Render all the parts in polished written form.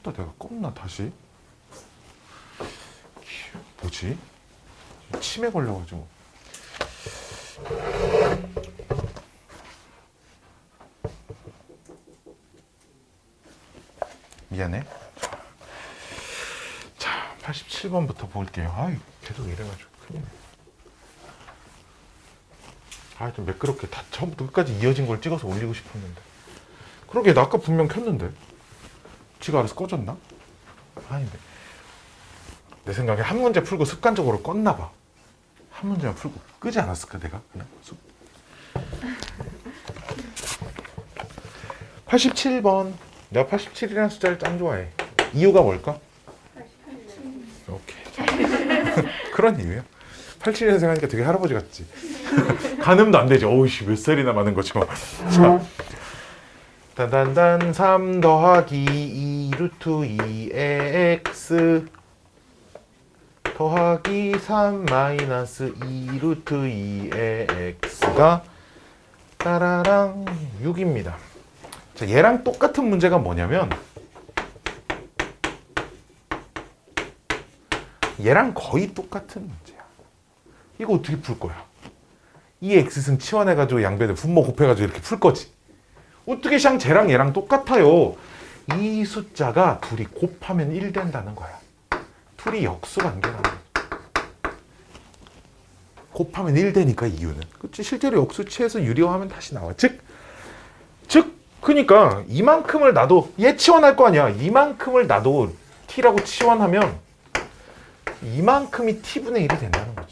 풀었다 내가 껐나 다시? 뭐지? 치매 걸려가지고. 미안해. 자, 87번부터 볼게요. 아이, 계속 이래가지고 큰일. 아, 좀 매끄럽게 다 처음부터 끝까지 이어진 걸 찍어서 올리고 싶었는데. 그러게, 나 아까 분명 켰는데. 지가 알아서 꺼졌나? 아닌데. 내 생각에 한 문제 풀고 습관적으로 껐나 봐. 한 문제만 풀고 끄지 않았을까, 내가? 그냥 87번. 내가 87이라는 숫자를 짱 좋아해. 이유가 뭘까? 87. 오케이. 그런 이유야. 87년생 하니까 되게 할아버지 같지. 가늠도 안 되지. 어우씨, 몇 살이나 많은 거지 뭐. 자, 단단단 3 더하기 2 루트 2의 x 더하기 3 마이너스 2 루트 2의 x가 따라랑 6입니다. 자, 얘랑 똑같은 문제가 뭐냐면 얘랑 거의 똑같은 문제야. 이거 어떻게 풀 거야? 이 x승 치환해가지고 양변에 분모 곱해가지고 이렇게 풀 거지. 어떻게 쟤랑 얘랑 똑같아요? 이 숫자가 둘이 곱하면 1 된다는 거야. 둘이 역수관계라는 거야. 곱하면 1 되니까 이유는. 그치? 실제로 역수치해서 유리화하면 다시 나와. 즉, 그러니까 이만큼을 놔도 얘 치환할 거 아니야. 이만큼을 놔도 t라고 치환하면 이만큼이 t분의 1이 된다는 거지.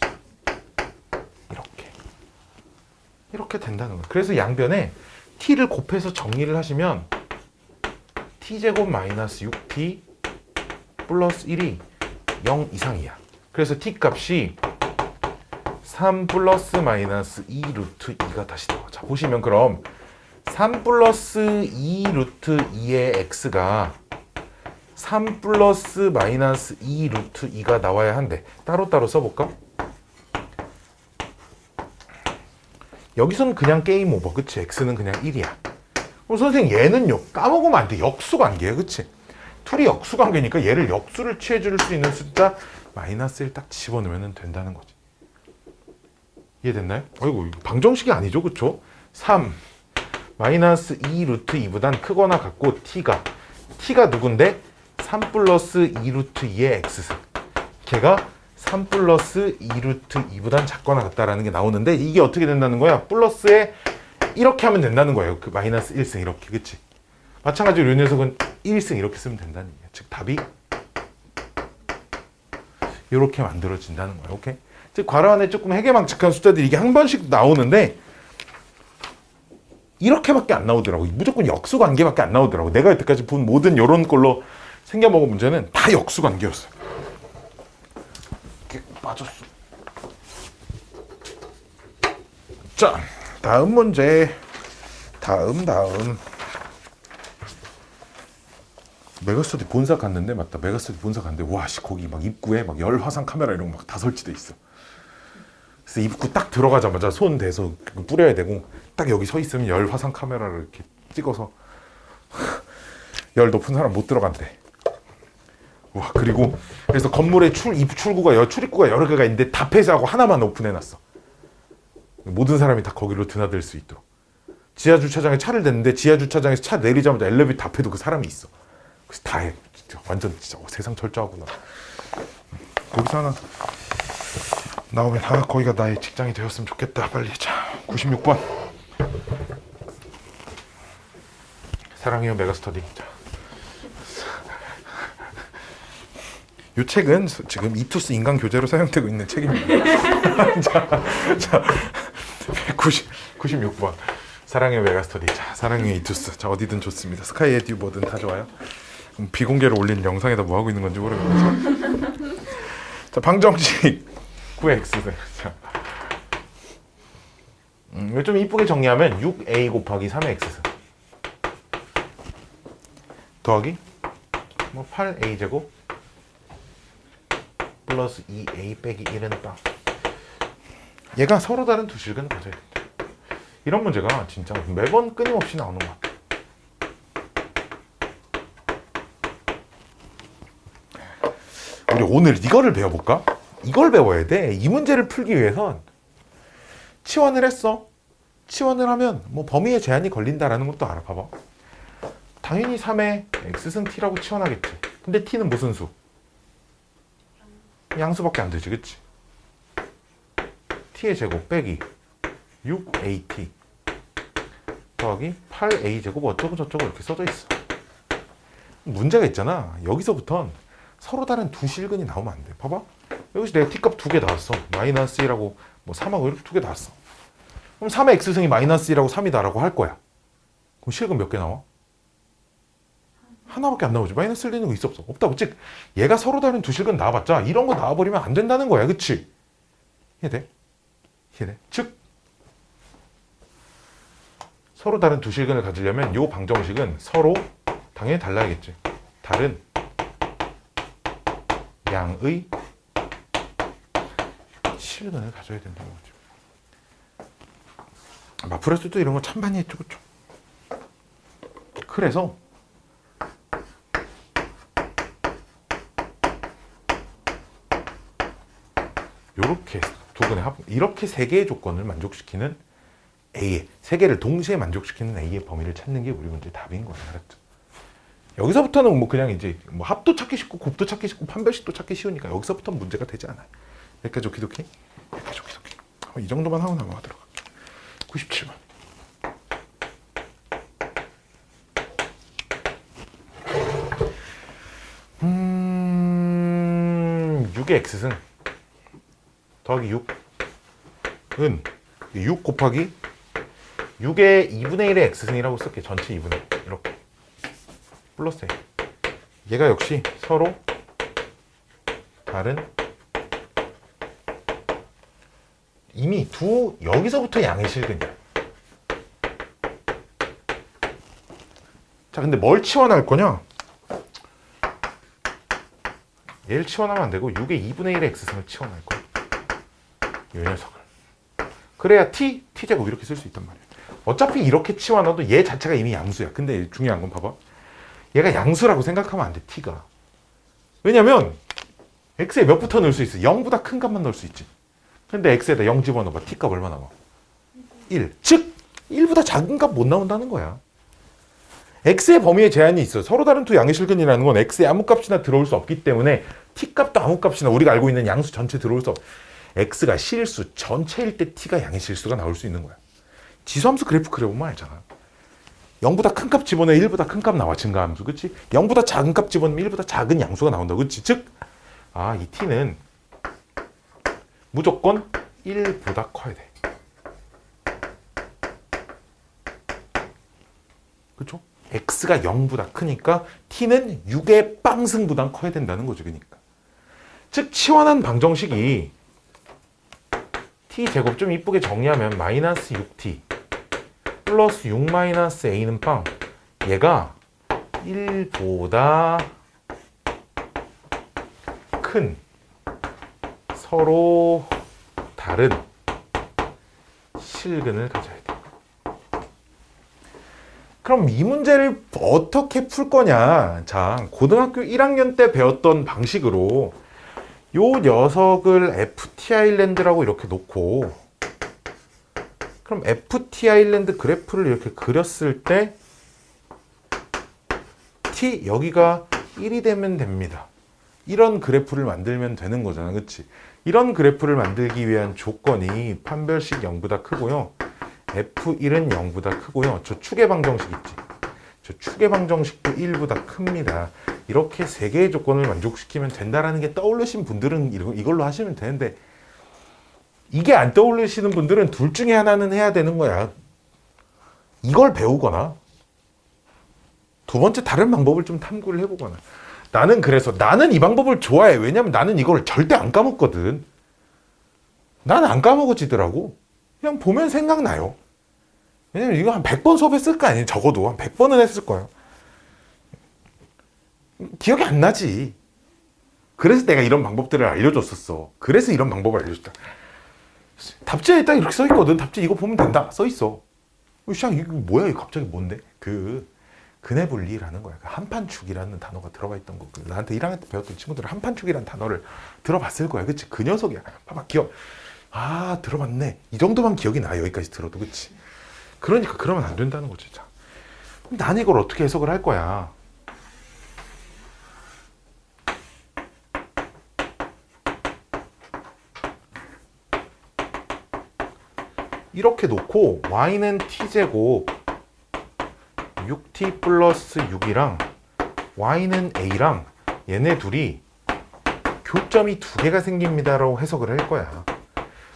이렇게 된다는 거야. 그래서 양변에 t를 곱해서 정리를 하시면 t제곱 마이너스 6t 플러스 1이 0 이상이야. 그래서 t 값이 3 플러스 마이너스 2 루트 2가 다시 나와. 자, 보시면 그럼 3 플러스 2 루트 2의 x가 3 플러스 마이너스 2 루트 2가 나와야 한대. 따로따로 써볼까? 여기서는 그냥 게임 오버. 그치? x는 그냥 1이야. 그럼 선생님 얘는요? 까먹으면 안 돼. 역수관계야. 그치? 둘이 역수관계니까 얘를 역수를 취해줄 수 있는 숫자 마이너스 1 딱 집어넣으면 된다는 거지. 이해됐나요? 아이고, 방정식이 아니죠. 그쵸? 3 마이너스 2 루트 2보단 크거나 같고 t가 누군데? 3 플러스 2 루트 2의 x승. 걔가 3 플러스 2 루트 2보단 작거나 같다라는 게 나오는데 이게 어떻게 된다는 거야? 플러스에 이렇게 하면 된다는 거예요. 그 마이너스 1승 이렇게. 그치? 마찬가지로 이 녀석은 1승 이렇게 쓰면 된다는 얘기야. 즉 답이 이렇게 만들어진다는 거야. 오케이? 즉 괄호 안에 조금 해괴망측한 숫자들이 이게 한 번씩 나오는데 이렇게밖에 안 나오더라고. 무조건 역수관계밖에 안 나오더라고. 내가 여태까지 본 모든 이런 걸로 생겨먹은 문제는 다 역수관계였어. 이렇게 빠졌어. 자, 다음 문제. 다음. 메가스터디 본사 갔는데, 맞다. 메가스터디 본사 갔는데, 와, 씨, 거기 막 입구에 막 열화상 카메라 이런 거 막 다 설치돼 있어. 그래서 입구 딱 들어가자마자 손 대서 뿌려야 되고, 딱 여기 서 있으면 열화상 카메라를 이렇게 찍어서 열 높은 사람 못 들어간대. 와, 그리고 그래서 건물에 출입구가 여러 개가 있는데 다 폐쇄하고 하나만 오픈해놨어. 모든 사람이 다 거기로 드나들 수 있도록. 지하 주차장에 차를 댔는데 지하 주차장에서 차 내리자마자 엘리베이터 앞에도 그 사람이 있어. 그래서 다 해. 진짜 완전 진짜 세상 철저하구나. 거기서 하나 나오면 거기가 나의 직장이 되었으면 좋겠다. 빨리. 자, 96번. 사랑해요 메가스터디. 자. 이 책은 지금 이투스 인간 교재로 사용되고 있는 책입니다. 자, 96번. 사랑해요 메가스터디. 자, 사랑해요 이투스. 자, 어디든 좋습니다. 스카이 에듀 뭐든 다 좋아요. 비공개로 올린 영상에다 뭐 하고 있는 건지 모르겠어요. 자, 방정식 9x. 자, 이걸 좀 이쁘게 정리하면 6a 곱하기 3x 더하기 8a 제곱 플러스 2a 빼기 1은 빵. 얘가 서로 다른 두 실근 가져야 된다. 이런 문제가 진짜 매번 끊임없이 나오는 것 같아. 우리 오늘 이거를 배워볼까? 이걸 배워야 돼. 이 문제를 풀기 위해선 치환을 했어. 치환을 하면 뭐 범위에 제한이 걸린다라는 것도 알아. 봐봐. 당연히 3의 x승 t라고 치환하겠지. 근데 t는 무슨 수? 양수밖에 안 되지, 그치? t의 제곱 빼기 6at 더하기 8a제곱 어쩌고 저쩌고 이렇게 써져 있어. 문제가 있잖아. 여기서부턴 서로 다른 두 실근이 나오면 안 돼. 봐봐. 여기서 내가 t값 2개 나왔어. 마이너스 1하고 뭐 3하고 이렇게 2개 나왔어. 그럼 3의 x승이 마이너스 1하고 3이다라고 할 거야. 그럼 실근 몇 개 나와? 하나밖에 안 나오지. 마이너스 1 되는 거 있어 없어? 없다고. 즉 얘가 서로 다른 두 실근 나와봤자 이런 거 나와버리면 안 된다는 거야. 그치? 이해돼? 이해돼? 즉 서로 다른 두 실근을 가지려면 이 방정식은 서로 당연히 달라야겠지. 다른 양의 실근을 가져야 된다는 거죠. 마프라스도 이런 거 참 많이 했죠. 그쵸? 그래서 요렇게 두 근의 합, 이렇게 세 개의 조건을 만족시키는 A의, 세 개를 동시에 만족시키는 A의 범위를 찾는 게 우리 문제의 답인 거야. 알았죠? 여기서부터는 뭐 그냥 이제 뭐 합도 찾기 쉽고 곱도 찾기 쉽고 판별식도 찾기 쉬우니까 여기서부터는 문제가 되지 않아요. 여기까지 오키도키? 여기까지 오키도키. 이 정도만 하고 넘어가도록 할게요. 97번. 6의 x승 더하기 6은 6 곱하기 6의 2분의 1의 x승이라고 쓸게. 전체 2분의 1 이렇게 플러스 A. 얘가 역시 서로 다른 이미 여기서부터 양의 실근이야. 자, 근데 뭘 치환할 거냐? 얘를 치환하면 안 되고 6의 2분의 1의 x승을 치환할 거야. 이 녀석을. 그래야 t제곱 이렇게 쓸 수 있단 말이야. 어차피 이렇게 치환해도 얘 자체가 이미 양수야. 근데 중요한 건 봐봐. 얘가 양수라고 생각하면 안 돼, t가. 왜냐면 x에 몇부터 넣을 수 있어? 0보다 큰 값만 넣을 수 있지. 근데 x에다 0 집어넣어봐. t값 얼마 나와? 1. 즉 1보다 작은 값 못 나온다는 거야. x의 범위에 제한이 있어. 서로 다른 두 양의 실근이라는 건 x의 아무 값이나 들어올 수 없기 때문에 t값도 아무 값이나 우리가 알고 있는 양수 전체 들어올 수 없어. x가 실수 전체일 때 t가 양의 실수가 나올 수 있는 거야. 지수함수 그래프 그려보면 알잖아. 0보다 큰 값 집어넣으면 1보다 큰 값 나와. 증가함수. 그치? 0보다 작은 값 집어넣으면 1보다 작은 양수가 나온다. 그치? 즉 이 t는 무조건 1보다 커야 돼. 그쵸? x가 0보다 크니까 t는 6의 빵승보다 커야 된다는 거죠. 그러니까. 즉 치환한 방정식이 t제곱 좀 이쁘게 정리하면 마이너스 6t 플러스 6 마이너스 a는 빵. 얘가 1보다 큰 서로 다른 실근을 가져야 돼. 그럼 이 문제를 어떻게 풀 거냐? 자, 고등학교 1학년 때 배웠던 방식으로 요 녀석을 FT 아일랜드라고 이렇게 놓고 그럼 FT 아일랜드 그래프를 이렇게 그렸을 때 T 여기가 1이 되면 됩니다. 이런 그래프를 만들면 되는 거잖아. 그치? 이런 그래프를 만들기 위한 조건이 판별식 0보다 크고요. F1은 0보다 크고요. 저 축의 방정식 있지? 저 축의 방정식도 1보다 큽니다. 이렇게 세 개의 조건을 만족시키면 된다라는 게 떠오르신 분들은 이걸로 하시면 되는데 이게 안 떠오르시는 분들은 둘 중에 하나는 해야 되는 거야. 이걸 배우거나 두 번째 다른 방법을 좀 탐구를 해보거나. 나는 이 방법을 좋아해. 왜냐면 나는 이걸 절대 안 까먹거든. 난 안 까먹어지더라고. 그냥 보면 생각나요. 왜냐면 이거 한 100번 수업했을 거 아니에요. 적어도 한 100번은 했을 거예요. 기억이 안 나지. 그래서 내가 이런 방법들을 알려줬었어. 그래서 이런 방법을 알려줬다. 답지에 딱 이렇게 써있거든. 답지 이거 보면 된다. 써있어. 샤 이거 뭐야? 이거 갑자기 뭔데? 근해분리라는 거야. 한판축이라는 단어가 들어가 있던 거. 나한테 1학년 때 배웠던 친구들은 한판축이라는 단어를 들어봤을 거야. 그치? 그 녀석이야. 봐봐, 들어봤네. 이 정도만 기억이 나. 여기까지 들어도. 그치? 그러니까 그러면 안 된다는 거지. 자, 그럼 난 이걸 어떻게 해석을 할 거야? 이렇게 놓고 y는 t제곱 6t 플러스 6이랑 y는 a랑 얘네 둘이 교점이 두 개가 생깁니다라고 해석을 할 거야.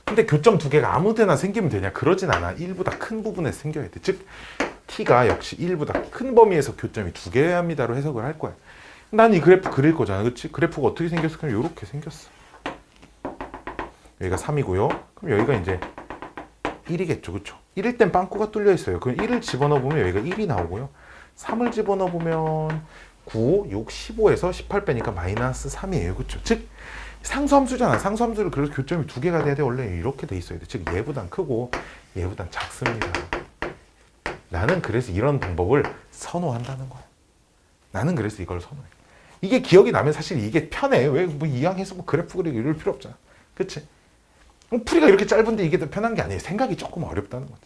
근데 교점 두 개가 아무 데나 생기면 되냐? 그러진 않아. 1보다 큰 부분에 생겨야 돼. 즉 t가 역시 1보다 큰 범위에서 교점이 두 개합니다로 해석을 할 거야. 난 이 그래프 그릴 거잖아. 그치? 그래프가 어떻게 생겼어? 그럼 이렇게 생겼어. 여기가 3이고요. 그럼 여기가 이제 1이겠죠. 그쵸? 1일 땐 빵꾸가 뚫려 있어요. 그럼 1을 집어넣어보면 여기가 1이 나오고요. 3을 집어넣어보면 9, 6, 15에서 18 빼니까 마이너스 3이에요. 그쵸? 즉 상수함수잖아. 상수함수를 그래서 교점이 두 개가 돼야 돼. 원래 이렇게 돼 있어야 돼. 즉 얘보단 크고 얘보단 작습니다. 나는 그래서 이런 방법을 선호한다는 거야. 나는 그래서 이걸 선호해. 이게 기억이 나면 사실 이게 편해. 왜 뭐 이왕해서 뭐 그래프 그리기 이럴 필요 없잖아. 그치? 풀이가 이렇게 짧은데 이게 더 편한 게 아니에요. 생각이 조금 어렵다는 거지.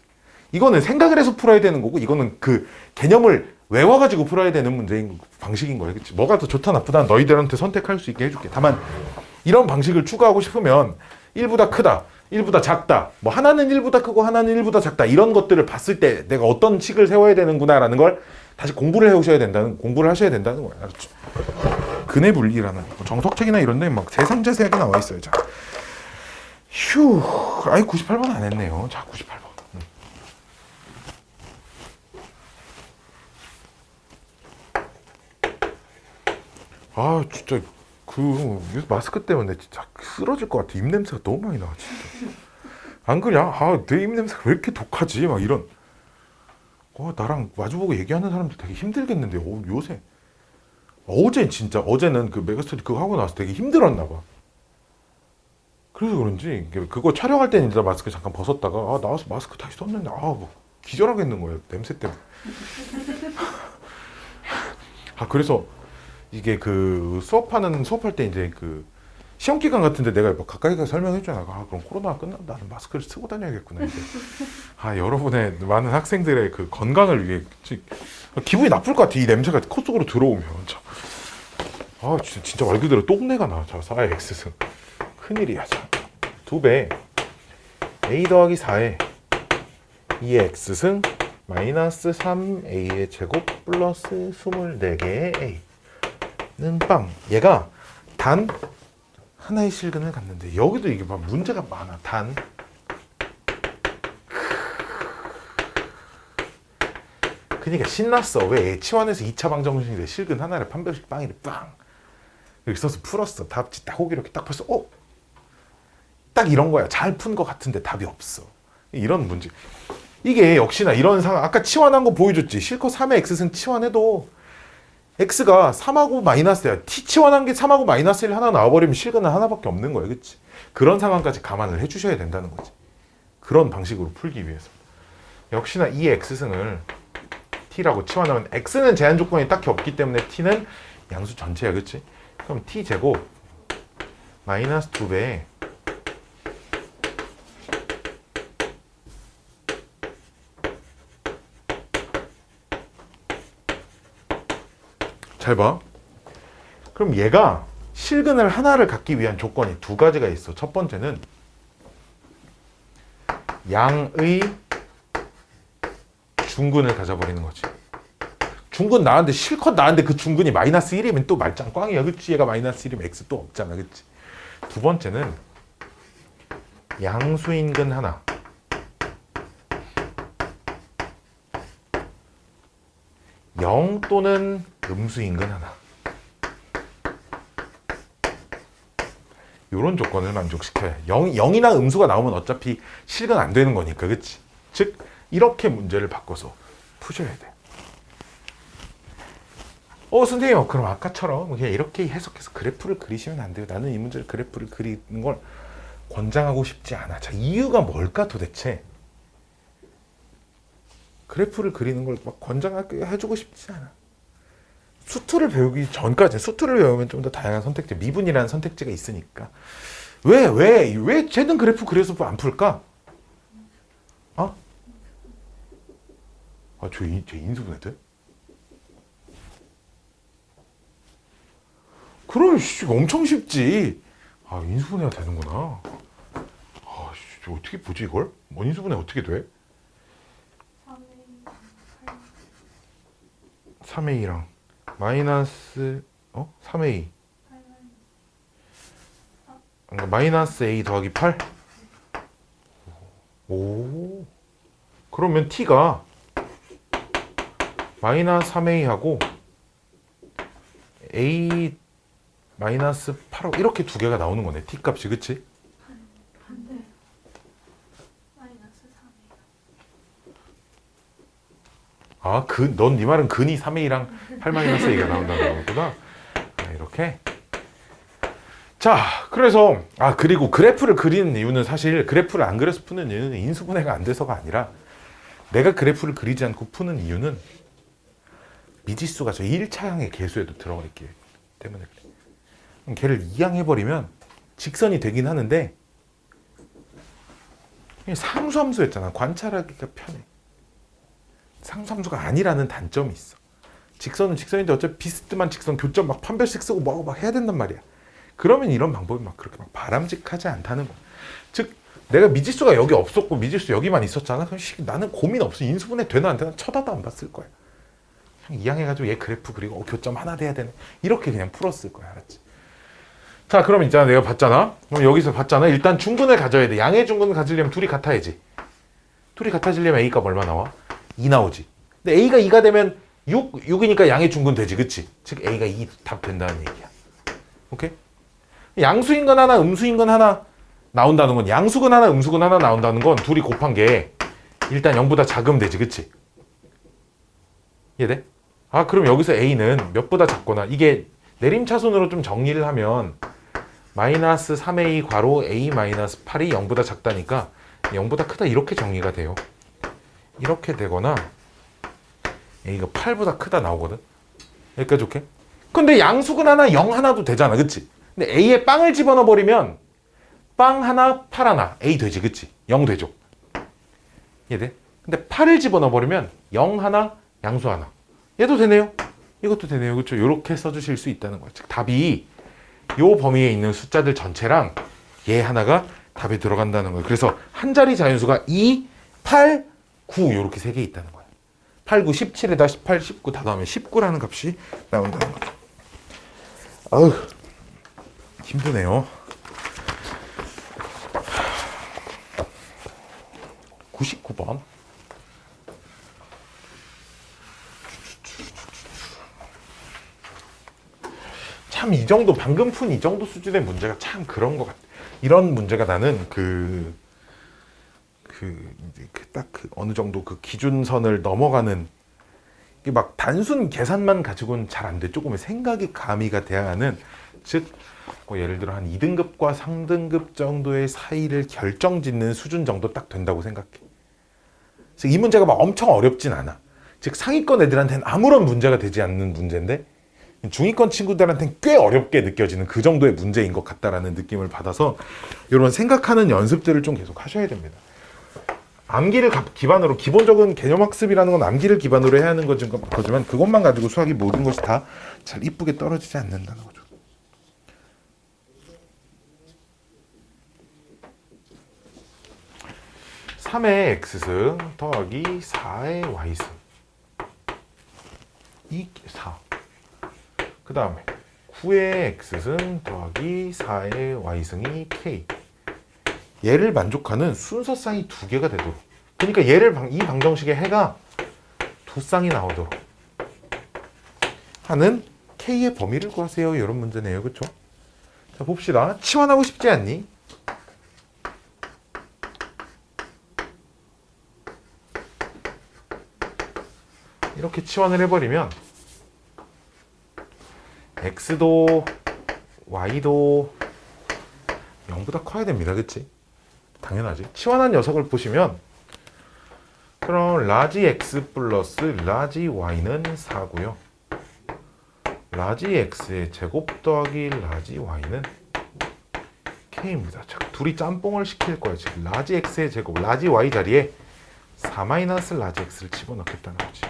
이거는 생각을 해서 풀어야 되는 거고, 이거는 그 개념을 외워가지고 풀어야 되는 문제인 방식인 거예요. 그치? 뭐가 더 좋다 나쁘다 너희들한테 선택할 수 있게 해줄게. 다만 이런 방식을 추구하고 싶으면 1보다 크다, 1보다 작다, 뭐 하나는 1보다 크고 하나는 1보다 작다, 이런 것들을 봤을 때 내가 어떤 식을 세워야 되는구나라는 걸 다시 공부를 하셔야 된다는 거예요. 알았죠? 근해분리라는 정석책이나 이런 데 막 세상 자세하게 나와 있어요. 자. 휴, 아이 98번 안 했네요. 자, 98번. 아, 진짜 그 마스크 때문에 진짜 쓰러질 것 같아. 입냄새가 너무 많이 나, 진짜. 안 그냐? 아, 내 입냄새가 왜 이렇게 독하지? 막 이런. 나랑 마주보고 얘기하는 사람들 되게 힘들겠는데, 요새. 어제는 그 메가스터디 그거 하고 나서 되게 힘들었나 봐. 그래서 그런지 그거 촬영할 때는 이제 마스크 잠깐 벗었다가 나와서 마스크 다시 썼는데 뭐 기절하겠는 거예요. 냄새 때문에. 그래서 이게 그 수업할 때 이제 그 시험 기간 같은데 내가 막 가까이 가서 설명해주잖아. 그럼 코로나가 끝나면 나는 마스크를 쓰고 다녀야겠구나. 이제. 여러분의 많은 학생들의 그 건강을 위해 기분이 나쁠 것 같아. 이 냄새가 코 속으로 들어오면. 진짜 말 그대로 똥내가 나. 자, 4의 x승. 큰일이야. 자, 2배 a 더하기 4에 2의 x승 마이너스 3a의 제곱 플러스 24개의 a는 빵. 얘가 단 하나의 실근을 갖는데 여기도 이게 막 문제가 많아. 단 그러니까 신났어. 왜? 치환해서 2차 방정식인데 실근 하나를 판별식 빵이래. 빵. 여기 써서 풀었어. 답 딱 호기 이렇게 딱 벌써 딱 이런 거야. 잘 푼 것 같은데 답이 없어. 이런 문제. 이게 역시나 이런 상황. 아까 치환한 거 보여줬지. 실컷 3의 x승 치환해도 x가 3하고 마이너스야. t 치환한 게 3하고 마이너스 1 하나 나와버리면 실근은 하나밖에 없는 거야. 그치? 그런 상황까지 감안을 해주셔야 된다는 거지. 그런 방식으로 풀기 위해서. 역시나 이 x승을 t라고 치환하면 x는 제한 조건이 딱히 없기 때문에 t는 양수 전체야. 그치? 그럼 t 제곱 마이너스 2배 잘 봐. 그럼 얘가 실근을 하나를 갖기 위한 조건이 두 가지가 있어. 첫 번째는 양의 중근을 가져버리는 거지. 중근 나왔는데 실컷 나왔는데 그 중근이 마이너스 1이면 또 말짱 꽝이야. 그치? 얘가 마이너스 1이면 x 또 없잖아. 그치? 두 번째는 양수인근 하나 영 또는 음수인근 하나 이런 조건을 만족시켜야 해. 0이나 음수가 나오면 어차피 실근 안 되는 거니까. 그치? 즉 이렇게 문제를 바꿔서 푸셔야 돼. 선생님 그럼 아까처럼 그냥 이렇게 해석해서 그래프를 그리시면 안 돼요. 나는 이 문제를 그래프를 그리는 걸 권장하고 싶지 않아. 자, 이유가 뭘까 도대체? 그래프를 그리는 걸 막 권장하게 해주고 싶지 않아. 수투를 배우기 전까지, 수투를 배우면 좀 더 다양한 선택지, 미분이라는 선택지가 있으니까. 왜 쟤는 그래프 그려서 안 풀까? 어? 아, 쟤 인수분해 돼? 그럼 엄청 쉽지. 아, 인수분해가 되는구나. 아, 어떻게 보지 이걸? 뭐 인수분해 어떻게 돼? 3a랑 마이너스 3a 그러니까 마이너스 a 더하기 8? 오, 그러면 t가 마이너스 3a하고 a 마이너스 8하고 이렇게 두 개가 나오는 거네. t 값이. 그치? 반대. 마이너스 3a. 아, 넌 네 말은 근이 3a랑 8 마이너스 a가 나온다는 거구나. 아, 이렇게. 자, 그래서 그리고 그래프를 그리는 이유는 사실 그래프를 안 그려서 푸는 이유는 인수분해가 안 돼서가 아니라 내가 그래프를 그리지 않고 푸는 이유는 미지수가 저 1차항의 계수에도 들어가 있기 때문에 그래. 그럼 걔를 2항 해버리면 직선이 되긴 하는데 상수함수였잖아. 관찰하기가 편해. 상수함수가 아니라는 단점이 있어. 직선은 직선인데 어차피 비스듬한 직선 교점 막 판별식 쓰고 뭐하고 막 해야 된단 말이야. 그러면 이런 방법이 막 그렇게 막 바람직하지 않다는 거야. 즉 내가 미지수가 여기 없었고 미지수 여기만 있었잖아. 그럼 나는 고민 없어. 인수분해 되나 안 되나 쳐다도 안 봤을 거야. 그냥 이항해가지고 얘 그래프 그리고 교점 하나 돼야 되네. 이렇게 그냥 풀었을 거야. 알았지? 자, 그럼 있잖아. 내가 봤잖아. 그럼 여기서 봤잖아. 일단 중근을 가져야 돼. 양의 중근을 가지려면 둘이 같아야지. 둘이 같아지려면 a 값 얼마 나와? 2 나오지. 근데 a가 2가 되면 6이니까 양의 중근 되지. 그치? 즉 a가 2 답 된다는 얘기야. 오케이? 양수인 건 하나, 음수인 건 하나 나온다는 건, 양수근 하나, 음수근 하나 나온다는 건 둘이 곱한 게 일단 0보다 작으면 되지. 그치? 이해돼? 그럼 여기서 a는 몇보다 작거나, 이게 내림차순으로 좀 정리를 하면 마이너스 3a 괄호 a 마이너스 8이 0보다 작다니까 0보다 크다 이렇게 정리가 돼요. 이렇게 되거나 a가 8보다 크다 나오거든. 여기까지 오케이? 근데 양수근 하나 0 하나도 되잖아. 그치? 근데 a에 빵을 집어넣어 버리면 빵 하나 8 하나 a 되지. 그치? 0 되죠. 이해돼? 근데 8을 집어넣어 버리면 0 하나 양수 하나 얘도 되네요. 이것도 되네요. 그렇죠? 이렇게 써주실 수 있다는 거야. 즉 답이 요 범위에 있는 숫자들 전체랑 얘 하나가 답에 들어간다는 거예요. 그래서 한 자리 자연수가 2, 8, 9 이렇게 세 개 있다는 거예요. 8, 9, 17에다 18, 19 다 더하면 19라는 값이 나온다는 거죠. 아우 힘드네요. 99번. 참 이 정도 방금 푼 이 정도 수준의 문제가 참 그런 것 같아. 이런 문제가 나는 딱 어느 정도 그 기준선을 넘어가는 이게 막 단순 계산만 가지고는 잘 안 돼. 조금의 생각이 가미가 돼야 하는, 즉 뭐 예를 들어 한 2등급과 3등급 정도의 사이를 결정짓는 수준 정도 딱 된다고 생각해. 즉 이 문제가 막 엄청 어렵진 않아. 즉 상위권 애들한테는 아무런 문제가 되지 않는 문제인데 중위권 친구들한테는 꽤 어렵게 느껴지는 그 정도의 문제인 것 같다라는 느낌을 받아서 이런 생각하는 연습들을 좀 계속 하셔야 됩니다. 암기를 기반으로, 기본적인 개념학습이라는 건 암기를 기반으로 해야 하는 거지만 그것만 가지고 수학이 모든 것이 다 잘 이쁘게 떨어지지 않는다는 거죠. (3의 x승) 더하기 (4의 y승) 이 4. 그 다음에 9의 x승 더하기 4의 y승이 k. 얘를 만족하는 순서 쌍이 두 개가 되도록, 그러니까 얘를 이 방정식의 해가 두 쌍이 나오도록 하는 k의 범위를 구하세요. 이런 문제네요. 그렇죠? 자, 봅시다. 치환하고 싶지 않니? 이렇게 치환을 해버리면 x도 y도 0보다 커야 됩니다. 그치? 당연하지. 치환한 녀석을 보시면 그럼 라지 x 플러스 라지 y는 4고요. 라지 x의 제곱 더하기 라지 y는 k입니다. 자, 둘이 짬뽕을 시킬 거야. 지금 라지 x의 제곱, 라지 y 자리에 4 마이너스 라지 x를 집어넣겠다는 거지.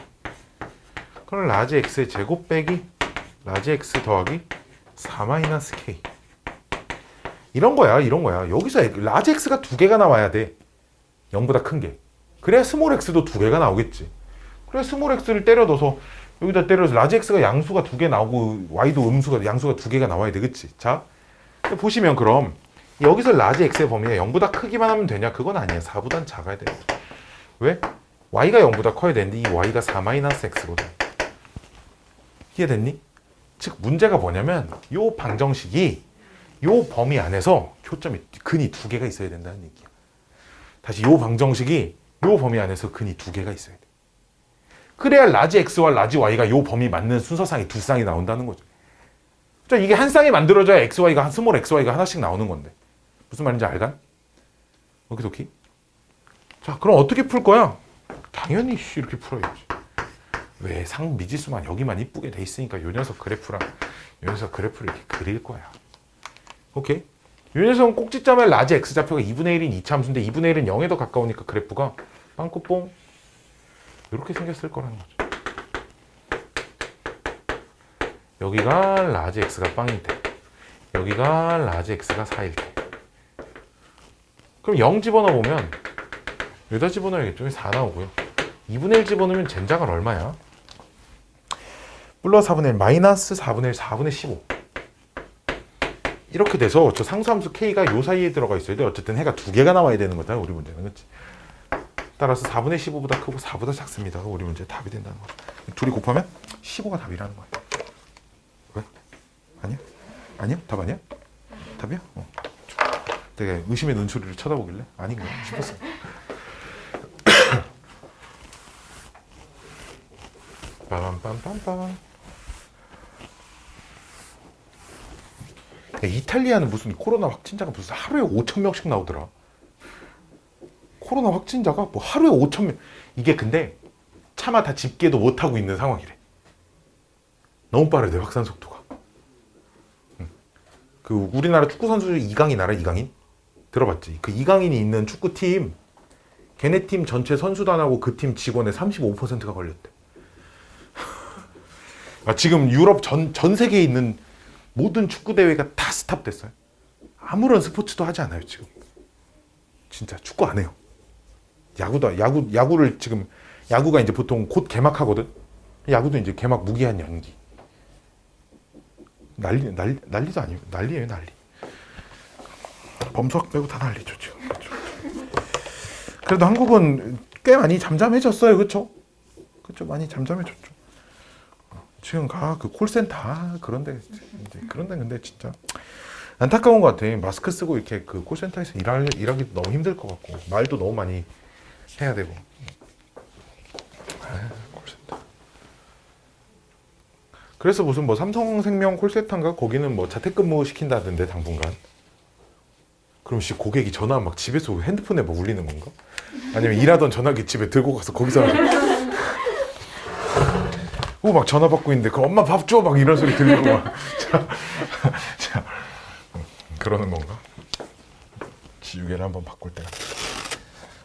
그럼 라지 x의 제곱 빼기 라지 x 더하기 4 마이너스 k. 이런 거야, 이런 거야. 여기서 라지 x가 두 개가 나와야 돼. 0보다 큰 게. 그래야 스몰 x도 두 개가 나오겠지. 그래 스몰 x를 때려 넣어서 여기다 때려서 라지 x가 양수가 두 개 나오고 y도 양수가 두 개가 나와야 되겠지. 자, 보시면 그럼 여기서 라지 x의 범위가 0보다 크기만 하면 되냐? 그건 아니야. 4보단 작아야 돼. 왜? y가 0보다 커야 되는데 이 y가 4 마이너스 x거든. 이해됐니? 즉 문제가 뭐냐면 요 방정식이 요 범위 안에서 근이 두 개가 있어야 된다는 얘기야. 다시 요 방정식이 요 범위 안에서 근이 두 개가 있어야 돼. 그래야 라지 x와 라지 y가 요 범위 맞는 순서상이 두 쌍이 나온다는 거죠. 자, 이게 한 쌍이 만들어져야 xy가 스몰 xy가 하나씩 나오는 건데. 무슨 말인지 알간? 오키도키? 자, 그럼 어떻게 풀 거야? 당연히 이렇게 풀어야지. 왜? 미지수만 여기만 이쁘게 돼 있으니까 요 녀석 그래프를 이렇게 그릴 거야. 오케이? 요 녀석은 꼭지점에 라지 x좌표가 2분의 1인 2차 함수인데 2분의 1은 0에 더 가까우니까 그래프가 빵꾸뽕 이렇게 생겼을 거라는 거죠. 여기가 라지 x가 빵일 때, 여기가 라지 x가 4일 때. 그럼 0 집어넣어 보면 여기다 집어넣어야겠죠. 4 나오고요. 2분의 1 집어넣으면 젠장은 얼마야? 플러스 4분의 1 마이너스 4분의 1 4분의 15. 이렇게 돼서 저 상수함수 k가 요 사이에 들어가 있어야 돼. 어쨌든 해가 두 개가 나와야 되는 거다. 우리 문제는. 그렇지? 따라서 4분의 15보다 크고 4보다 작습니다. 우리 문제 답이 된다는 거죠. 둘이 곱하면 15가 답이라는 거야. 왜? 아니야? 아니야? 답 아니야? 답이야? 되게 의심의 눈초리를 쳐다보길래 아닌가 싶었어. 빠밤빰빰빰. 이탈리아는 무슨 코로나 확진자가 무슨 하루에 5,000명씩 나오더라. 코로나 확진자가 뭐 하루에 5,000명. 이게 근데 차마 다 집계도 못하고 있는 상황이래. 너무 빠르대, 확산 속도가. 그 우리나라 축구 선수 이강인 알아? 이강인? 들어봤지? 그 이강인이 있는 축구팀, 걔네 팀 전체 선수단하고 그 팀 직원의 35%가 걸렸대. 지금 유럽 전 세계에 있는 모든 축구 대회가 다 스탑됐어요. 아무런 스포츠도 하지 않아요 지금. 진짜 축구 안 해요. 야구를 지금 야구가 이제 보통 곧 개막하거든. 야구도 이제 개막 무기한 연기. 난리도 아니에요. 난리예요 난리. 범석 빼고 다 난리죠 지금. 그래도 한국은 꽤 많이 잠잠해졌어요, 그렇죠? 그렇죠, 많이 잠잠해졌죠. 지금 그 콜센터 그런데 근데 진짜 안타까운 것 같아. 마스크 쓰고 이렇게 그 콜센터에서 일하기 너무 힘들 것 같고 말도 너무 많이 해야 되고. 콜센터. 그래서 무슨 뭐 삼성생명 콜센터인가 거기는 뭐 자택근무 시킨다던데 당분간. 그럼 고객이 전화 막 집에서 핸드폰에 막 울리는 건가? 아니면 일하던 전화기 집에 들고 가서 거기서 막 전화 받고 있는데 그 엄마 밥 줘 막 이런 소리 들리고 막 그러는 건가? 지우개를 한번 바꿀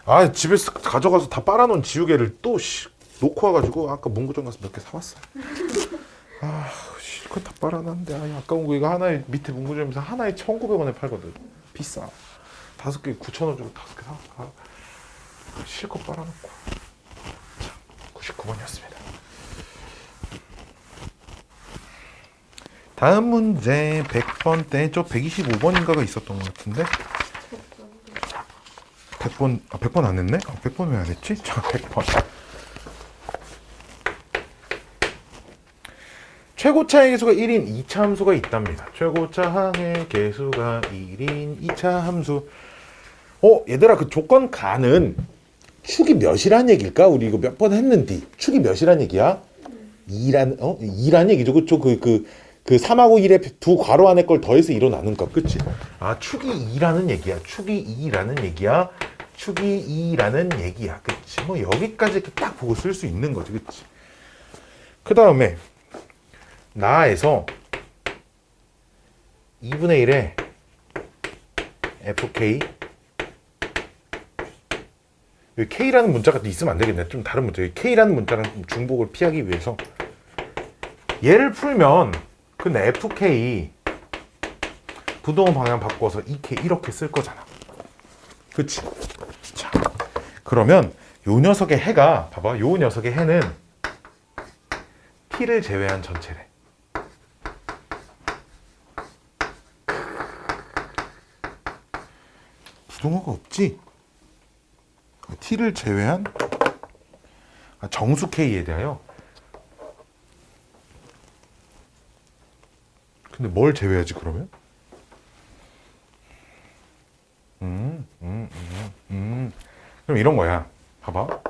때가 집에서 가져가서 다 빨아놓은 지우개를 또 놓고 와가지고 아까 문구점 가서 몇 개 사왔어. 실컷 다 빨아놨는데 아까운 거. 이거 하나에 밑에 문구점에서 하나에 1,900원에 팔거든. 비싸. 5개 9,000원 주고 5개 사. 실컷 빨아놓고. 자, 99번이었습니다. 다음 문제 100번 때 저 125번인가가 있었던 것 같은데 100번 안 했네? 100번 왜 안 했지? 자, 100번. 최고차의 개수가 1인 2차 함수가 있답니다. 최고차의 개수가 1인 2차 함수. 얘들아, 그 조건 가는 축이 몇이란 얘기일까? 우리 이거 몇 번 했는데 축이 몇이란 얘기야? 2란 얘기죠. 그쵸? 그 3하고 1의 두 괄호 안에 걸 더해서 2로 나눈 값. 그치? 축이 2라는 얘기야. 축이 2라는 얘기야. 축이 2라는 얘기야. 그치? 뭐 여기까지 이렇게 딱 보고 쓸 수 있는 거지. 그치? 그 다음에 나에서 2분의 1에 fk 여기 k라는 문자가 있으면 안 되겠네. 좀 다른 문자. k라는 문자랑 중복을 피하기 위해서 얘를 풀면 근데 fk 부동호 방향 바꿔서 2k 이렇게 쓸 거잖아. 그치? 자, 그러면 요 녀석의 해가 봐봐. 요 녀석의 해는 t를 제외한 전체래. 부동호가 없지? t를 제외한 정수 k에 대하여. 근데 뭘 제외하지 그러면? 그럼 이런 거야. 봐봐.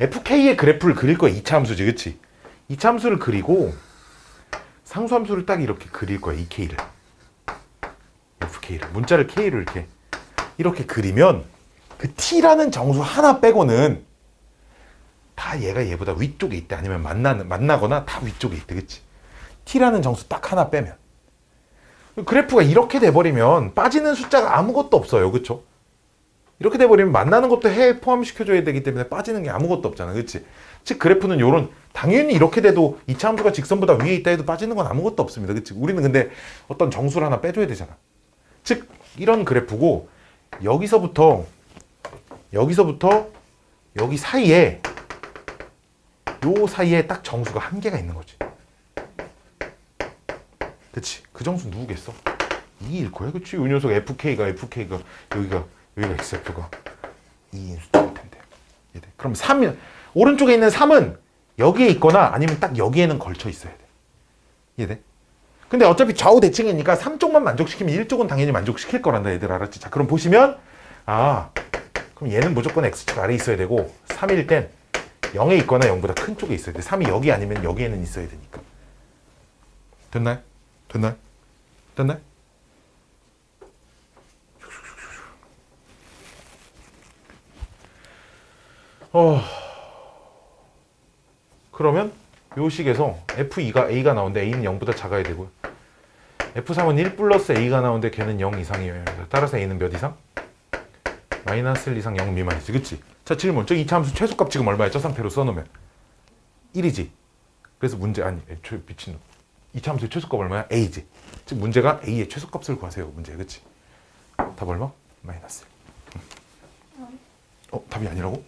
fk의 그래프를 그릴 거야. 2차 함수지, 그치? 2차 함수를 그리고 상수함수를 딱 이렇게 그릴 거야. 이 k를. fk를. 문자를 k를 이렇게 그리면 그 t라는 정수 하나 빼고는 다 얘가 얘보다 위쪽에 있대. 아니면 만나거나 다 위쪽에 있대. 그치? t라는 정수 딱 하나 빼면. 그래프가 이렇게 돼버리면 빠지는 숫자가 아무것도 없어요. 그쵸? 이렇게 돼버리면 만나는 것도 해에 포함시켜줘야 되기 때문에 빠지는 게 아무것도 없잖아. 그치? 즉 그래프는 요런 당연히 이렇게 돼도 이차 함수가 직선보다 위에 있다 해도 빠지는 건 아무것도 없습니다. 그치? 우리는 근데 어떤 정수를 하나 빼줘야 되잖아. 즉 이런 그래프고 여기서부터 여기 사이에 요 사이에 딱 정수가 한 개가 있는 거지. 그치? 그 정수 누구겠어? 2일 거야. 그치? 요 녀석 fk가 여기가 xf가 2인 숫자일 텐데. 그럼 3 오른쪽에 있는 3은 여기에 있거나 아니면 딱 여기에는 걸쳐 있어야 돼. 이해돼? 근데 어차피 좌우 대칭이니까 3쪽만 만족시키면 1쪽은 당연히 만족시킬 거란다. 얘들 알았지? 자, 그럼 보시면 그럼 얘는 무조건 x축 아래에 있어야 되고 3일 땐 0에 있거나 0보다 큰 쪽에 있어야 돼. 3이 여기 아니면 여기에는 있어야 되니까. 됐나요? 됐나요? 그러면 요 식에서 F2가 A가 나오는데 A는 0보다 작아야 되고요. F3은 1 플러스 A가 나오는데 걔는 0 이상이에요. 따라서 A는 몇 이상? 마이너스 1 이상 0 미만이지. 그치? 자, 질문. 저 2차 함수 최소값 지금 얼마야? 저 상태로 써놓으면 1이지. 그래서 문제 미친놈. 2차 함수의 최소값 얼마야? A지. 즉 문제가 A의 최소값을 구하세요. 문제. 그치? 답 얼마? 마이너스 1. 답이 아니라고?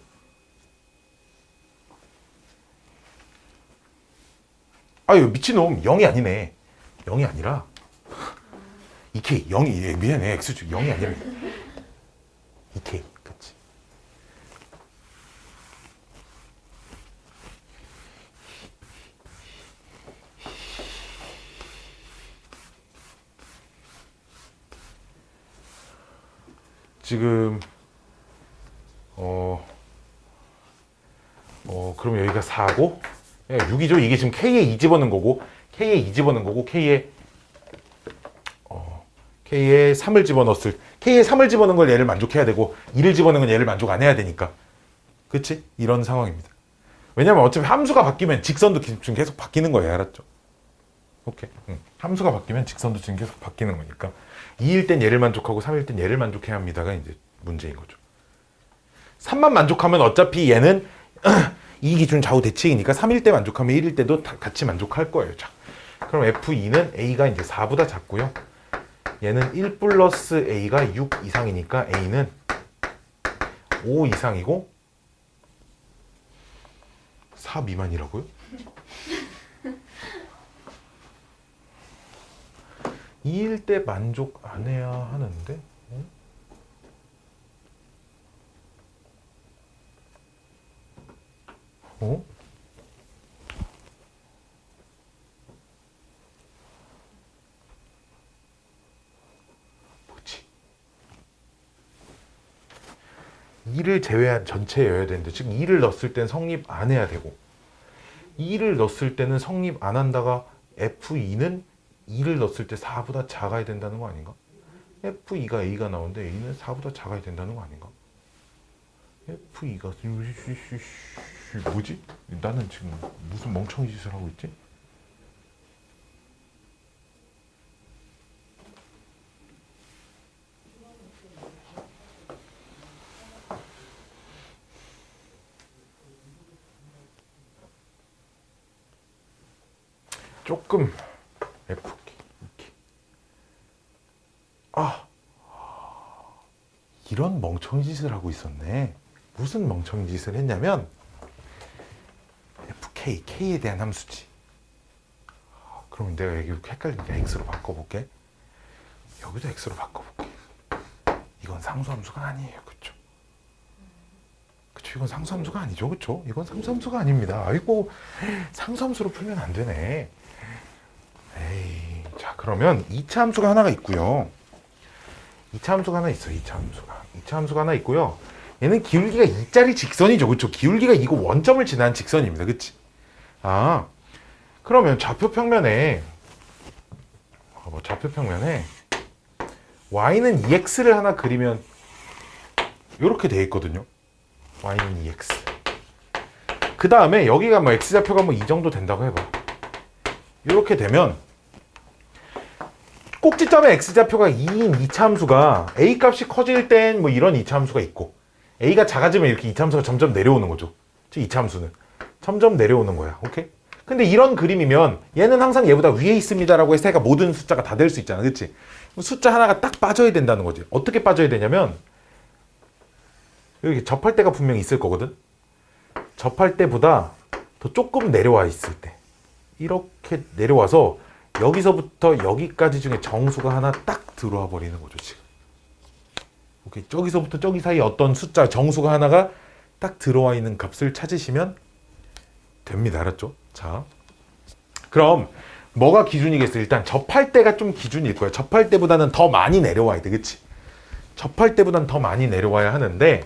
아유 미친놈. 0이 아니네. 0이 아니라 2K 0이 미안해. X축 0이 아니라 2K. 그치? 지금 그럼 여기가 4고 6이죠. 이게 지금 K에 2 집어넣은 거고 K에 2 집어넣은 거고 K에 3을 집어넣었을 K에 3을 집어넣은 걸 얘를 만족해야 되고 2를 집어넣은 건 얘를 만족 안 해야 되니까. 그치? 이런 상황입니다. 왜냐면 어차피 함수가 바뀌면 직선도 지금 계속 바뀌는 거예요. 알았죠? 오케이. 함수가 바뀌면 직선도 지금 계속 바뀌는 거니까 2일 땐 얘를 만족하고 3일 땐 얘를 만족해야 합니다가 이제 문제인 거죠. 3만 만족하면 어차피 얘는 이 기준 좌우 대칭이니까 3일 때 만족하면 1일 때도 같이 만족할 거예요. 자, 그럼 F2는 A가 이제 4보다 작고요. 얘는 1 플러스 A가 6 이상이니까 A는 5 이상이고 4 미만이라고요? 2일 때 만족 안 해야 하는데? 뭐지? 2를 제외한 전체여야 되는데 지금 2를 넣었을 땐 성립 안 해야 되고 2를 넣었을 때는 성립 안 한다가 F2는 2를 넣었을 때 4보다 작아야 된다는 거 아닌가? F2가 A가 나오는데 A는 4보다 작아야 된다는 거 아닌가? F2가 뭐지? 나는 지금 무슨 멍청이 짓을 하고 있지? 조금 F키 이렇게. 이런 멍청이 짓을 하고 있었네. 무슨 멍청이 짓을 했냐면 K에 대한 함수지. 그럼 내가 여기 헷갈리니까 X로 바꿔볼게. 여기도 X로 바꿔볼게. 이건 상수함수가 아니에요. 그쵸? 이건 상수함수가 아니죠. 그쵸? 이건 상수함수가 아닙니다. 아이고, 상수함수로 풀면 안 되네. 에이, 자, 그러면 2차 함수가 하나가 있고요. 2차 함수가 하나 있어. 2차 함수가 하나 있고요. 얘는 기울기가 2짜리 직선이죠. 그쵸? 기울기가 이거 원점을 지나는 직선입니다. 그치? 그러면 좌표평면에 y는 2x를 하나 그리면 이렇게 돼 있거든요. y는 2x. 그 다음에 여기가 뭐 x좌표가 뭐 이 정도 된다고 해봐. 이렇게 되면 꼭지점의 x좌표가 2인 2차 함수가 a 값이 커질 땐 뭐 이런 2차 함수가 있고, a가 작아지면 이렇게 2차 함수가 점점 내려오는 거죠. 즉 2차 함수는 점점 내려오는 거야. 오케이? 근데 이런 그림이면 얘는 항상 얘보다 위에 있습니다라고 해서 얘가 모든 숫자가 다 될 수 있잖아. 그치? 숫자 하나가 딱 빠져야 된다는 거지. 어떻게 빠져야 되냐면 여기 접할 때가 분명히 있을 거거든. 접할 때보다 더 조금 내려와 있을 때 이렇게 내려와서 여기서부터 여기까지 중에 정수가 하나 딱 들어와 버리는 거죠. 지금. 오케이. 저기서부터 저기 사이 어떤 숫자 정수가 하나가 딱 들어와 있는 값을 찾으시면 됩니다. 알았죠? 자, 그럼 뭐가 기준이겠어요? 일단 접할 때가 좀 기준일 거예요. 접할 때보다는 더 많이 내려와야 돼. 그치? 접할 때보다는 더 많이 내려와야 하는데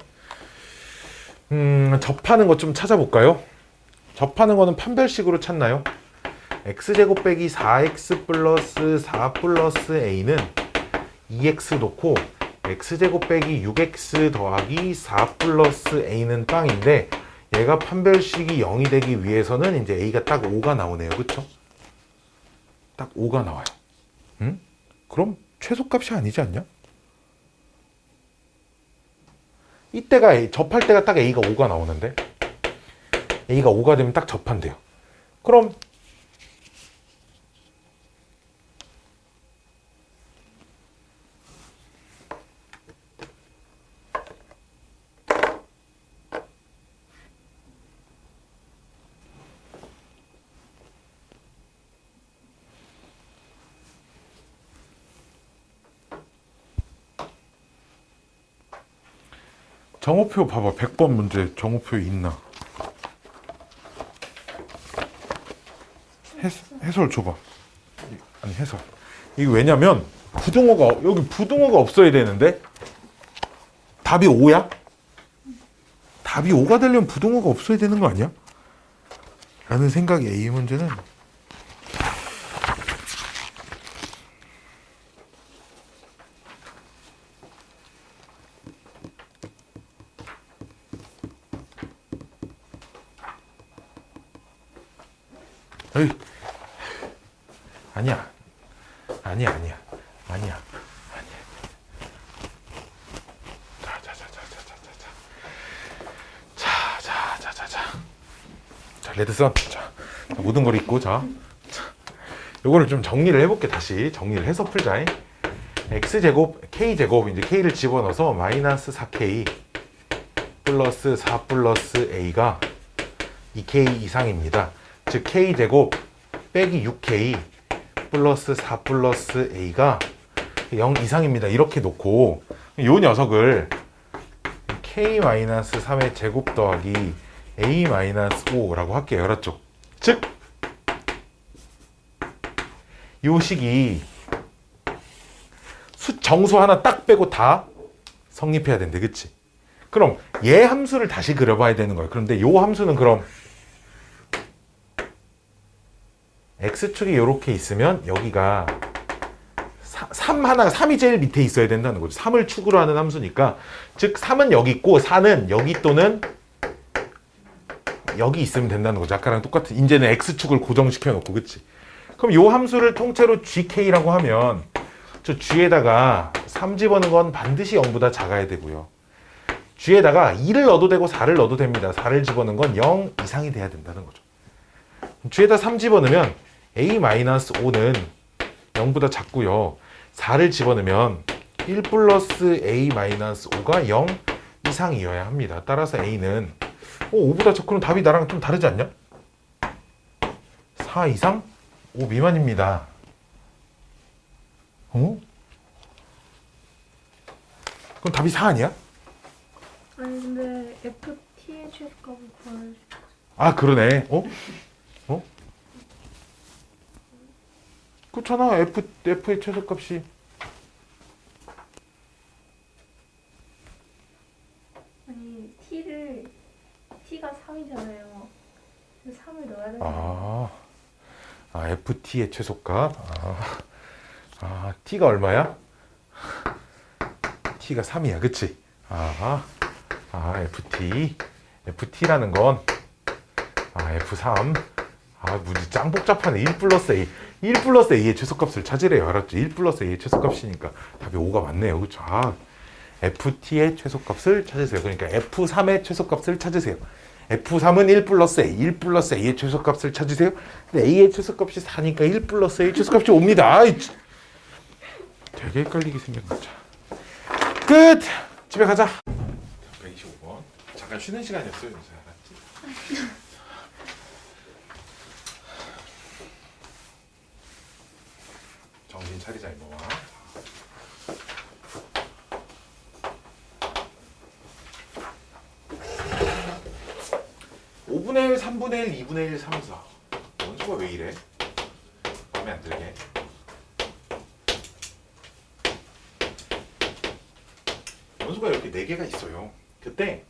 접하는 거 좀 찾아볼까요? 접하는 거는 판별식으로 찾나요? x제곱 빼기 4x 플러스 4 플러스 a는 2x 놓고 x제곱 빼기 6x 더하기 4 플러스 a는 빵인데 얘가 판별식이 0이 되기 위해서는 이제 a가 딱 5가 나오네요. 그쵸? 딱 5가 나와요. 응? 그럼 최소값이 아니지 않냐? 이때가 접할 때가 딱 a가 5가 나오는데 a가 5가 되면 딱 접한대요. 그럼 정오표 봐봐. 100번 문제 정오표 있나? 해설 줘봐. 아니 해설. 이게 왜냐면 부등호가 여기 부등호가 없어야 되는데 답이 5야? 답이 5가 되려면 부등호가 없어야 되는 거 아니야? 라는 생각이야. 이 문제는. 에이. 아니야. 자, 레드선. 자, 모든 걸 잊고 요거를 좀 정리를 해볼게. 다시 정리를 해서 풀자. x제곱, k제곱, 이제 k를 집어넣어서 마이너스 4k 플러스 4 플러스 a가 2k 이상입니다. 즉 k제곱 빼기 6k 플러스 4 플러스 a가 0 이상입니다. 이렇게 놓고 요 녀석을 k-3의 제곱 더하기 a-5라고 할게요. 알았죠? 즉 요 식이 정수 하나 딱 빼고 다 성립해야 된대. 그치? 그럼 얘 함수를 다시 그려봐야 되는 거예요. 그런데 요 함수는 그럼 x축이 이렇게 있으면 여기가 3이 제일 밑에 있어야 된다는 거죠. 3을 축으로 하는 함수니까 즉 3은 여기 있고 4는 여기 또는 여기 있으면 된다는 거죠. 아까랑 똑같은 이제는 x축을 고정시켜 놓고 그치? 그럼 요 함수를 통째로 gk라고 하면 저 g에다가 3 집어넣은 건 반드시 0보다 작아야 되고요. g에다가 2를 넣어도 되고 4를 넣어도 됩니다. 4를 집어넣은 건 0 이상이 돼야 된다는 거죠. g에다 3 집어넣으면 a-5는 0보다 작고요. 4를 집어넣으면 1 플러스 a-5가 0 이상이어야 합니다. 따라서 a는 5보다 작고는 답이 나랑 좀 다르지 않냐? 4 이상 5 미만입니다. 그럼 답이 4 아니야? 아니 근데 FT의 최소값을 구할 아 그러네. 그렇잖아. F의 최소값이 아니 T가 3이잖아요. 3을 넣어야 되잖아요. FT의 최소값. T가 얼마야? T가 3이야, 그치? FT라는 건 F3. 무지 짱 복잡하네. 1 플러스 A의 최소값을 찾으래요. 알았죠? 1 플러스 A의 최소값이니까 답이 5가 맞네요. 그쵸? FT의 최소값을 찾으세요. 그러니까 F3의 최소값을 찾으세요. F3은 1 플러스 A, 1 플러스 A의 최소값을 찾으세요. 근데 A의 최소값이 4니까 1 플러스 A 최소값이 5입니다. 되게 헷갈리게 생겼죠. 끝! 집에 가자. 125번. 잠깐 쉬는 시간이었어요. 알았지? 정신 차리자 이놈아. 5분의 1, 3분의 1, 2분의 1, 3, 4. 원수가 왜 이래? 마음에 안 들게. 원수가 이렇게 4개가 있어요. 그때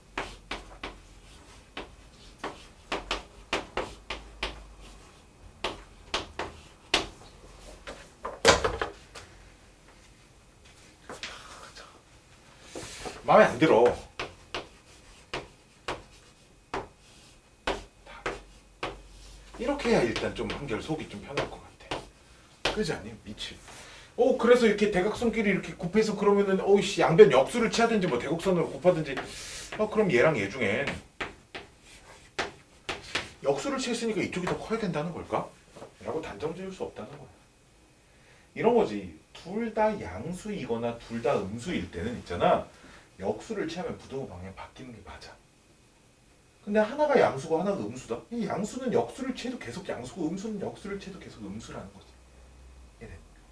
마음에 안 들어. 이렇게 해야 일단 좀 한결 속이 좀 편할 것 같아. 그지 않니? 미치. 그래서 이렇게 대각선끼리 이렇게 곱해서 그러면은 씨 양변 역수를 취하든지 뭐 대곡선으로 곱하든지 그럼 얘랑 얘 중엔 역수를 취했으니까 이쪽이 더 커야 된다는 걸까? 라고 단정 지을 수 없다는 거야. 이런 거지. 둘 다 양수이거나 둘 다 음수일 때는 있잖아. 역수를 취하면 부등호 방향 바뀌는 게 맞아. 근데 하나가 양수고 하나가 음수다. 이 양수는 역수를 취해도 계속 양수고 음수는 역수를 취해도 계속 음수라는 거지.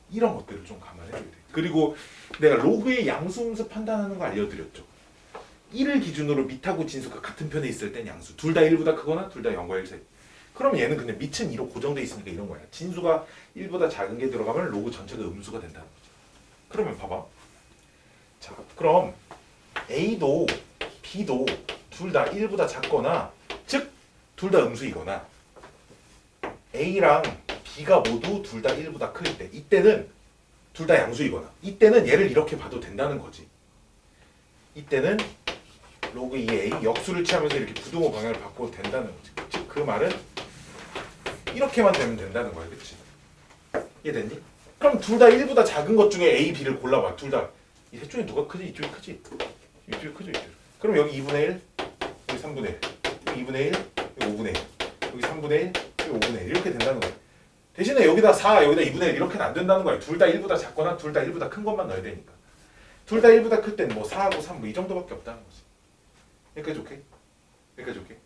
이런 것들을 좀 감안해줘야 돼. 그리고 내가 로그의 양수 음수 판단하는 거 알려드렸죠. 1을 기준으로 밑하고 진수가 같은 편에 있을 땐 양수. 둘 다 1보다 크거나 둘 다 0과 1 사이. 그럼 얘는 그냥 밑은 2로 고정돼 있으니까 이런 거야. 진수가 1보다 작은 게 들어가면 로그 전체가 음수가 된다는 거지. 그러면 봐봐. 자, 그럼 A도 B도 둘 다 1보다 작거나 즉 둘 다 음수이거나 A랑 B가 모두 둘 다 1보다 클 때 이때는 둘 다 양수이거나 이때는 얘를 이렇게 봐도 된다는 거지. 이때는 로그 2A 역수를 취하면서 이렇게 부등호 방향을 바꿔도 된다는 거지. 즉 그 말은 이렇게만 되면 된다는 거야. 그치? 이해됐니? 그럼 둘 다 1보다 작은 것 중에 A, B를 골라봐. 둘 다 이 셋 중에 누가 크지? 이쪽이 크지? 이쪽이 크죠? 이쪽. 그럼 여기 2분의 1, 여기 3분의 1, 여기 2분의 1, 여기 5분의 1, 여기 3분의 1, 여기 5분의 1 이렇게 된다는 거야. 대신에 여기다 4, 여기다 2분의 1 이렇게는 안 된다는 거야. 둘 다 1보다 작거나 둘 다 1보다 큰 것만 넣어야 되니까. 둘 다 1보다 클 땐 뭐 4하고 3, 뭐 이 정도밖에 없다는 거지. 여기까지 오케이? 여기까지 오케이?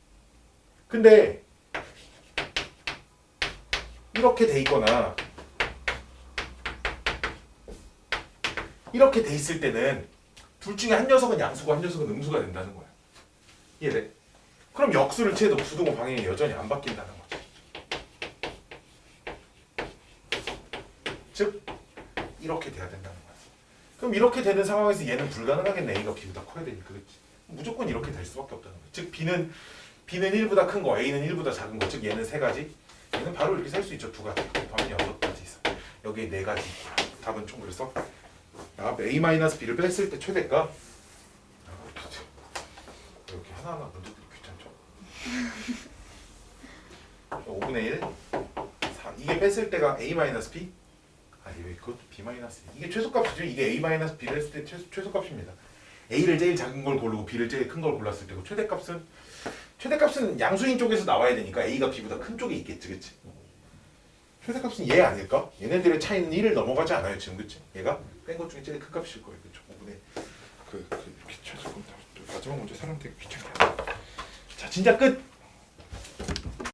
근데 이렇게 돼 있거나 이렇게 돼 있을 때는 둘 중에 한 녀석은 양수고 한 녀석은 음수가 된다는 거야. 이해돼? 그럼 역수를 취해도 부등호 방향이 여전히 안 바뀐다는 거지. 즉 이렇게 돼야 된다는 거야. 그럼 이렇게 되는 상황에서 얘는 불가능하겠네. A가 B보다 커야 되니까. 그렇지? 무조건 이렇게 될 수밖에 없다는 거야. 즉 B는 1보다 큰 거, A는 1보다 작은 거. 즉 얘는 3가지. 얘는 바로 이렇게 셀 수 있죠. 2가지. 곱하면 6가지 있어. 여기에 4가지 있고. 답은 총 그래서 a-b를 뺐을 때 최대값 이렇게 하나하나 문제들이 귀찮죠? 5분의 1 4. 이게 뺐을 때가 a-b 아니 왜 그것도 b-, 이게 최소값이죠. 이게 a-b를 했을 때 최소값입니다. a를 제일 작은 걸 고르고 b를 제일 큰 걸 골랐을 때고 최대값은 양수인 쪽에서 나와야 되니까 a가 b보다 큰 쪽에 있겠지, 그치? 최대값은 얘 아닐까? 얘네들의 차이는 1을 넘어가지 않아요 지금, 그치? 얘가 뺀 것 중에 제일 큰 값일 거예요, 그쵸? 5분의 이렇게 최소값 마지막 문제 사람 되게 귀찮게 하네. 자, 진짜 끝!